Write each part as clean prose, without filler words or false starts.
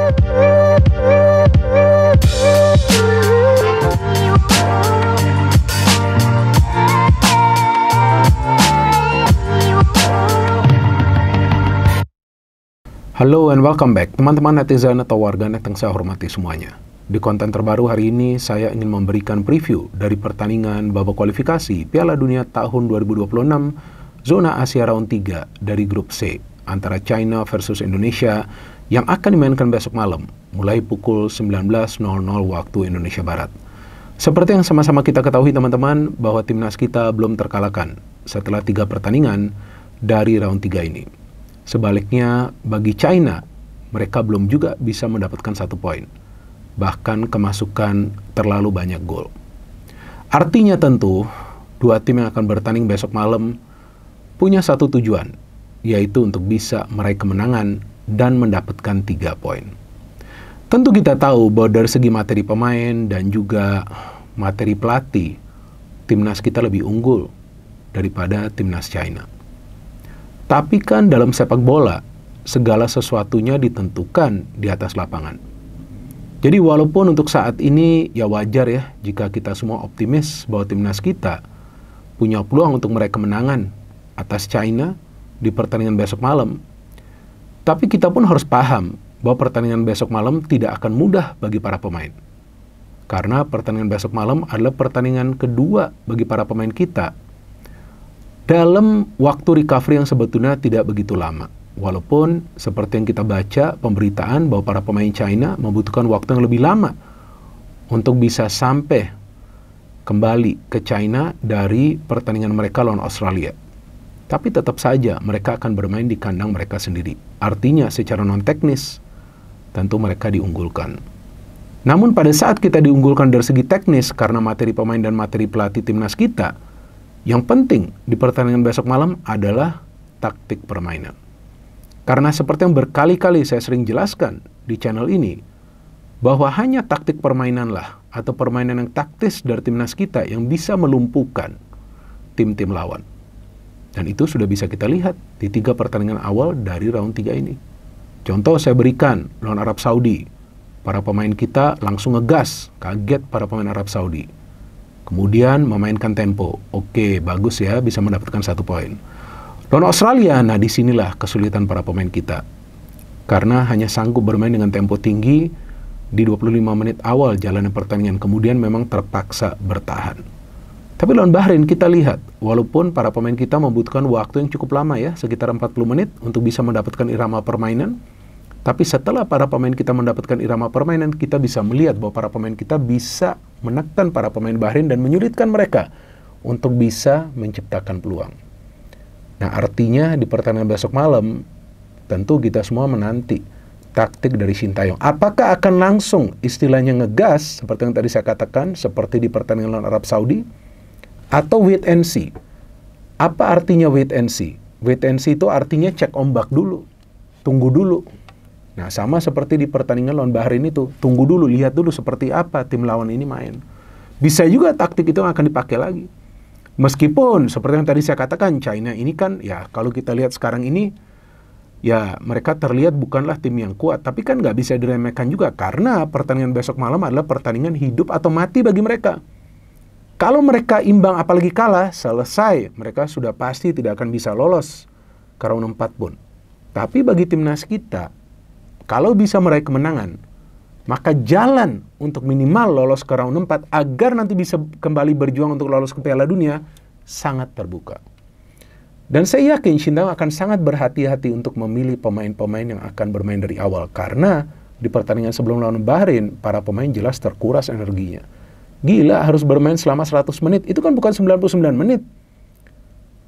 Halo and welcome back, teman-teman netizen atau warganet yang saya hormati semuanya. Di konten terbaru hari ini, saya ingin memberikan preview dari pertandingan babak kualifikasi Piala Dunia tahun 2026 Zona Asia Round 3 dari Grup C antara China versus Indonesia yang akan dimainkan besok malam, mulai pukul 19.00 waktu Indonesia Barat. Seperti yang sama-sama kita ketahui teman-teman, bahwa timnas kita belum terkalahkan setelah 3 pertandingan dari Round 3 ini. Sebaliknya, bagi China, mereka belum juga bisa mendapatkan 1 poin. Bahkan kemasukan terlalu banyak gol. Artinya tentu, 2 tim yang akan bertanding besok malam punya satu tujuan, yaitu untuk bisa meraih kemenangan dan mendapatkan 3 poin. Tentu kita tahu bahwa dari segi materi pemain dan juga materi pelatih, timnas kita lebih unggul daripada timnas China. Tapi kan dalam sepak bola, segala sesuatunya ditentukan di atas lapangan. Jadi walaupun untuk saat ini ya wajar ya jika kita semua optimis bahwa timnas kita punya peluang untuk meraih kemenangan atas China di pertandingan besok malam. Tapi kita pun harus paham bahwa pertandingan besok malam tidak akan mudah bagi para pemain. Karena pertandingan besok malam adalah pertandingan kedua bagi para pemain kita dalam waktu recovery yang sebetulnya tidak begitu lama. Walaupun seperti yang kita baca pemberitaan bahwa para pemain China membutuhkan waktu yang lebih lama untuk bisa sampai kembali ke China dari pertandingan mereka lawan Australia. Tapi tetap saja mereka akan bermain di kandang mereka sendiri. Artinya secara non-teknis tentu mereka diunggulkan. Namun pada saat kita diunggulkan dari segi teknis karena materi pemain dan materi pelatih timnas kita, yang penting di pertandingan besok malam adalah taktik permainan. Karena seperti yang berkali-kali saya sering jelaskan di channel ini, bahwa hanya taktik permainanlah atau permainan yang taktis dari timnas kita yang bisa melumpuhkan tim-tim lawan. Dan itu sudah bisa kita lihat di 3 pertandingan awal dari round 3 ini. Contoh saya berikan lawan Arab Saudi. Para pemain kita langsung ngegas, kaget para pemain Arab Saudi. Kemudian memainkan tempo. Oke, bagus ya, bisa mendapatkan 1 poin. Lawan Australia, nah disinilah kesulitan para pemain kita. Karena hanya sanggup bermain dengan tempo tinggi di 25 menit awal jalannya pertandingan. Kemudian memang terpaksa bertahan. Tapi lawan Bahrain kita lihat, walaupun para pemain kita membutuhkan waktu yang cukup lama ya, sekitar 40 menit untuk bisa mendapatkan irama permainan. Tapi setelah para pemain kita mendapatkan irama permainan, kita bisa melihat bahwa para pemain kita bisa menekan para pemain Bahrain dan menyulitkan mereka untuk bisa menciptakan peluang. Nah artinya di pertandingan besok malam, tentu kita semua menanti taktik dari Sintayong. Apakah akan langsung istilahnya ngegas, seperti yang tadi saya katakan, seperti di pertandingan lawan Arab Saudi, atau wait and see? Apa artinya wait and see? Wait and see itu artinya cek ombak dulu, tunggu dulu. Nah, sama seperti di pertandingan lawan Bahrain itu. Tunggu dulu, lihat dulu seperti apa tim lawan ini main. Bisa juga taktik itu akan dipakai lagi. Meskipun, seperti yang tadi saya katakan, China ini kan, ya kalau kita lihat sekarang ini, ya mereka terlihat bukanlah tim yang kuat. Tapi kan nggak bisa diremehkan juga. Karena pertandingan besok malam adalah pertandingan hidup atau mati bagi mereka. Kalau mereka imbang apalagi kalah, selesai. Mereka sudah pasti tidak akan bisa lolos ke round 4 pun. Tapi bagi timnas kita, kalau bisa meraih kemenangan, maka jalan untuk minimal lolos ke round 4 agar nanti bisa kembali berjuang untuk lolos ke Piala Dunia sangat terbuka. Dan saya yakin Sintayong akan sangat berhati-hati untuk memilih pemain-pemain yang akan bermain dari awal. Karena di pertandingan sebelum lawan Bahrain, para pemain jelas terkuras energinya. Gila, harus bermain selama 100 menit. Itu kan bukan 99 menit.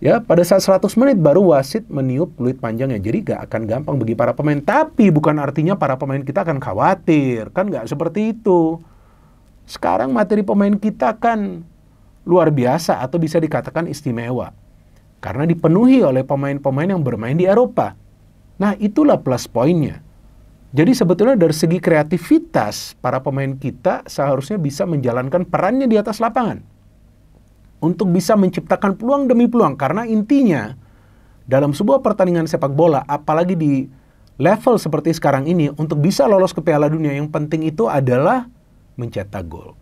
Ya, pada saat 100 menit baru wasit meniup peluit panjangnya. Jadi gak akan gampang bagi para pemain. Tapi bukan artinya para pemain kita akan khawatir. Kan gak seperti itu. Sekarang materi pemain kita kan luar biasa atau bisa dikatakan istimewa. Karena dipenuhi oleh pemain-pemain yang bermain di Eropa. Nah, itulah plus poinnya. Jadi sebetulnya dari segi kreativitas, para pemain kita seharusnya bisa menjalankan perannya di atas lapangan. Untuk bisa menciptakan peluang demi peluang. Karena intinya, dalam sebuah pertandingan sepak bola, apalagi di level seperti sekarang ini, untuk bisa lolos ke Piala Dunia, yang penting itu adalah mencetak gol.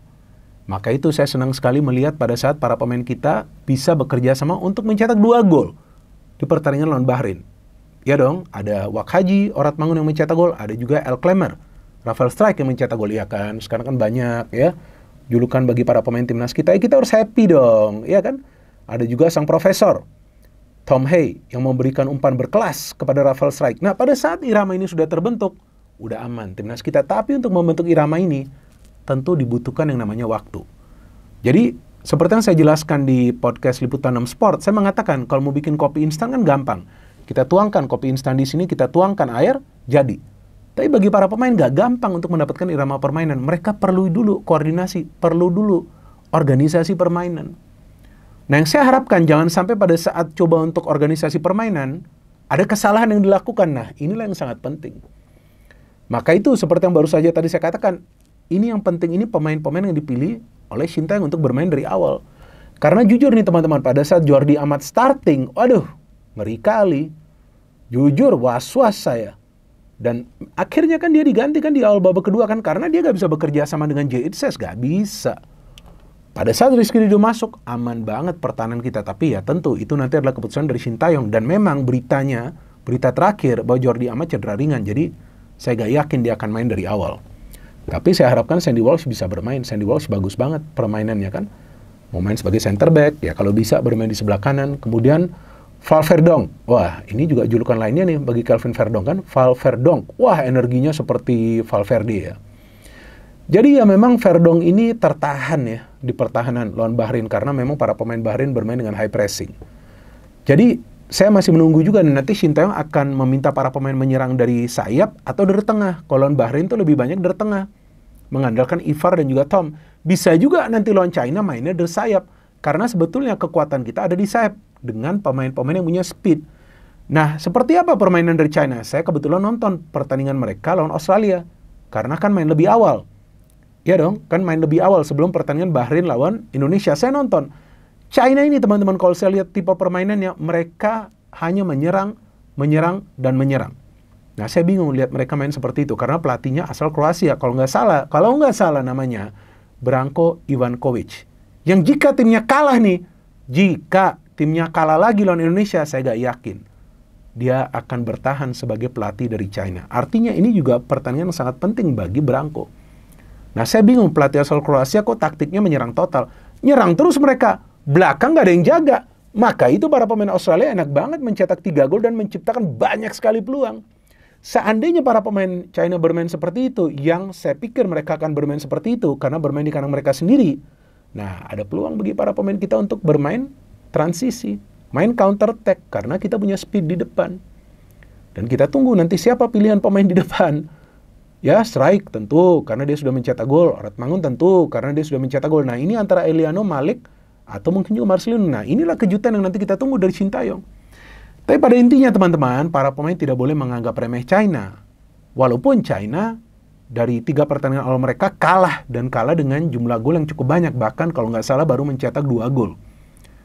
Maka itu saya senang sekali melihat pada saat para pemain kita bisa bekerja sama untuk mencetak 2 gol di pertandingan lawan Bahrain. Ya dong, ada Wak Haji, Oratmangun yang mencetak gol, ada juga El Klemer, Rafael Strijk yang mencetak gol, ya kan? Sekarang kan banyak ya julukan bagi para pemain timnas kita, kita harus happy dong, ya kan? Ada juga sang profesor, Tom Hay, yang memberikan umpan berkelas kepada Rafael Strijk. Nah, pada saat irama ini sudah terbentuk, udah aman timnas kita. Tapi untuk membentuk irama ini, tentu dibutuhkan yang namanya waktu. Jadi, seperti yang saya jelaskan di podcast Liputan 6 Sport, saya mengatakan kalau mau bikin kopi instan kan gampang. Kita tuangkan kopi instan di sini, kita tuangkan air, jadi. Tapi bagi para pemain nggak gampang untuk mendapatkan irama permainan. Mereka perlu dulu koordinasi, perlu dulu organisasi permainan. Nah, yang saya harapkan jangan sampai pada saat coba untuk organisasi permainan, ada kesalahan yang dilakukan. Nah, inilah yang sangat penting. Maka itu seperti yang baru saja tadi saya katakan, ini yang penting, ini pemain-pemain yang dipilih oleh Sintayong untuk bermain dari awal. Karena jujur nih teman-teman, pada saat Jordi Amat starting, waduh, ngeri kali. Jujur, was-was saya. Dan akhirnya kan dia diganti kan di awal babak kedua kan, karena dia gak bisa bekerja sama dengan Jay Itzes, gak bisa. Pada saat Rizky Ridho masuk, aman banget pertahanan kita. Tapi ya tentu, itu nanti adalah keputusan dari Sintayong. Dan memang berita terakhir bahwa Jordi Amat cedera ringan. Jadi, saya gak yakin dia akan main dari awal. Tapi saya harapkan Sandy Walsh bisa bermain. Sandy Walsh bagus banget permainannya kan. Mau main sebagai center back, ya kalau bisa bermain di sebelah kanan. Kemudian Valverdong. Wah, ini juga julukan lainnya nih bagi Calvin Verdong kan. Valverdong. Wah, energinya seperti Valverde ya. Jadi ya memang Verdong ini tertahan ya di pertahanan lawan Bahrain. Karena memang para pemain Bahrain bermain dengan high pressing. Jadi saya masih menunggu juga nih, nanti Sintayong akan meminta para pemain menyerang dari sayap atau dari tengah. Kalau lawan Bahrain itu lebih banyak dari tengah. Mengandalkan Ivar dan juga Tom. Bisa juga nanti lawan China mainnya dari sayap. Karena sebetulnya kekuatan kita ada di sayap. Dengan pemain-pemain yang punya speed. Nah, seperti apa permainan dari China? Saya kebetulan nonton pertandingan mereka lawan Australia. Karena kan main lebih awal. Ya dong, kan main lebih awal sebelum pertandingan Bahrain lawan Indonesia. Saya nonton. China ini teman-teman, kalau saya lihat tipe permainannya, mereka hanya menyerang, dan menyerang. Nah, saya bingung lihat mereka main seperti itu, karena pelatihnya asal Kroasia, kalau nggak salah namanya, Branko Ivankovic. Yang jika timnya kalah lagi lawan Indonesia, saya nggak yakin dia akan bertahan sebagai pelatih dari China. Artinya ini juga pertandingan yang sangat penting bagi Branko. Nah, saya bingung pelatih asal Kroasia kok taktiknya menyerang total. Nyerang terus mereka. Belakang nggak ada yang jaga. Maka itu para pemain Australia enak banget mencetak 3 gol dan menciptakan banyak sekali peluang. Seandainya para pemain China bermain seperti itu, yang saya pikir mereka akan bermain seperti itu karena bermain di kandang mereka sendiri. Nah, ada peluang bagi para pemain kita untuk bermain transisi, main counter attack karena kita punya speed di depan. Dan kita tunggu nanti siapa pilihan pemain di depan. Ya, Strijk tentu karena dia sudah mencetak gol, Oratmangun tentu karena dia sudah mencetak gol. Nah, ini antara Eliano, Malik, atau mungkin juga Marcelino. Nah, inilah kejutan yang nanti kita tunggu dari Sintayong. Tapi pada intinya teman-teman, para pemain tidak boleh menganggap remeh China. Walaupun China dari 3 pertandingan awal mereka kalah dengan jumlah gol yang cukup banyak. Bahkan kalau nggak salah baru mencetak 2 gol.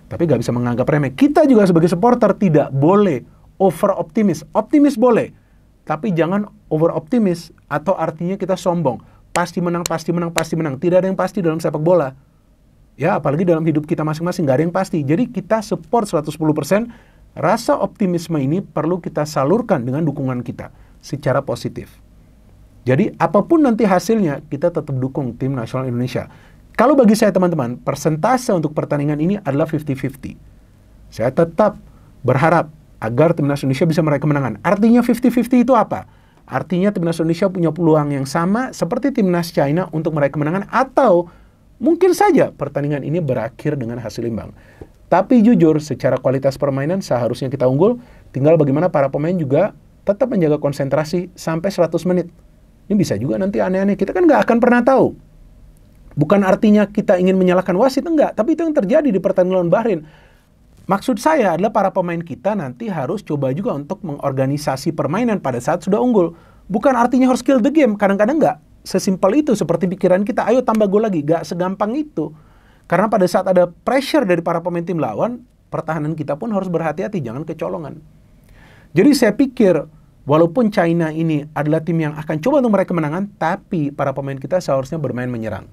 Tapi nggak bisa menganggap remeh. Kita juga sebagai supporter tidak boleh over optimis. Optimis boleh, tapi jangan over optimis atau artinya kita sombong. Pasti menang. Tidak ada yang pasti dalam sepak bola. Ya, apalagi dalam hidup kita masing-masing, nggak ada yang pasti. Jadi kita support 110%, rasa optimisme ini perlu kita salurkan dengan dukungan kita secara positif. Jadi apapun nanti hasilnya, kita tetap dukung tim nasional Indonesia. Kalau bagi saya teman-teman, persentase untuk pertandingan ini adalah 50-50. Saya tetap berharap agar timnas Indonesia bisa meraih kemenangan. Artinya 50-50 itu apa? Artinya timnas Indonesia punya peluang yang sama seperti timnas China untuk meraih kemenangan, atau mungkin saja pertandingan ini berakhir dengan hasil imbang. Tapi jujur, secara kualitas permainan seharusnya kita unggul. Tinggal bagaimana para pemain juga tetap menjaga konsentrasi sampai 100 menit. Ini bisa juga nanti aneh-aneh. Kita kan nggak akan pernah tahu. Bukan artinya kita ingin menyalahkan wasit, enggak. Tapi itu yang terjadi di pertandingan lawan Bahrain. Maksud saya adalah para pemain kita nanti harus coba juga untuk mengorganisasi permainan pada saat sudah unggul. Bukan artinya harus kill the game. Kadang-kadang nggak sesimpel itu, seperti pikiran kita, ayo tambah gol lagi. Gak segampang itu. Karena pada saat ada pressure dari para pemain tim lawan, pertahanan kita pun harus berhati-hati, jangan kecolongan. Jadi saya pikir walaupun China ini adalah tim yang akan coba untuk meraih kemenangan, tapi para pemain kita seharusnya bermain menyerang.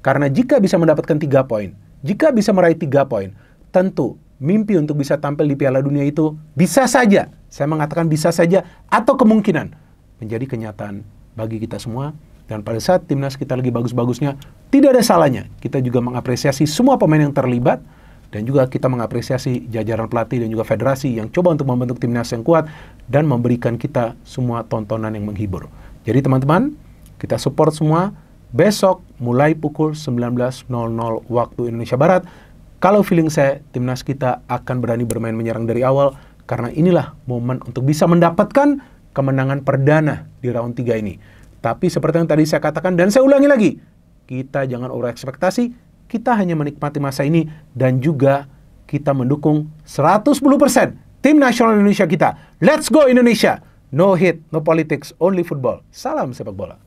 Karena jika bisa mendapatkan 3 poin, jika bisa meraih 3 poin, tentu mimpi untuk bisa tampil di Piala Dunia itu bisa saja, saya mengatakan bisa saja, atau kemungkinan menjadi kenyataan bagi kita semua. Dan pada saat timnas kita lagi bagus-bagusnya, tidak ada salahnya kita juga mengapresiasi semua pemain yang terlibat, dan juga kita mengapresiasi jajaran pelatih dan juga federasi yang coba untuk membentuk timnas yang kuat dan memberikan kita semua tontonan yang menghibur. Jadi teman-teman, kita support semua. Besok mulai pukul 19.00 waktu Indonesia Barat. Kalau feeling saya, timnas kita akan berani bermain menyerang dari awal, karena inilah momen untuk bisa mendapatkan kemenangan perdana di round 3 ini. Tapi seperti yang tadi saya katakan, dan saya ulangi lagi, kita jangan over ekspektasi, kita hanya menikmati masa ini, dan juga kita mendukung 110% tim nasional Indonesia kita. Let's go Indonesia! No hate, no politics, only football. Salam sepak bola.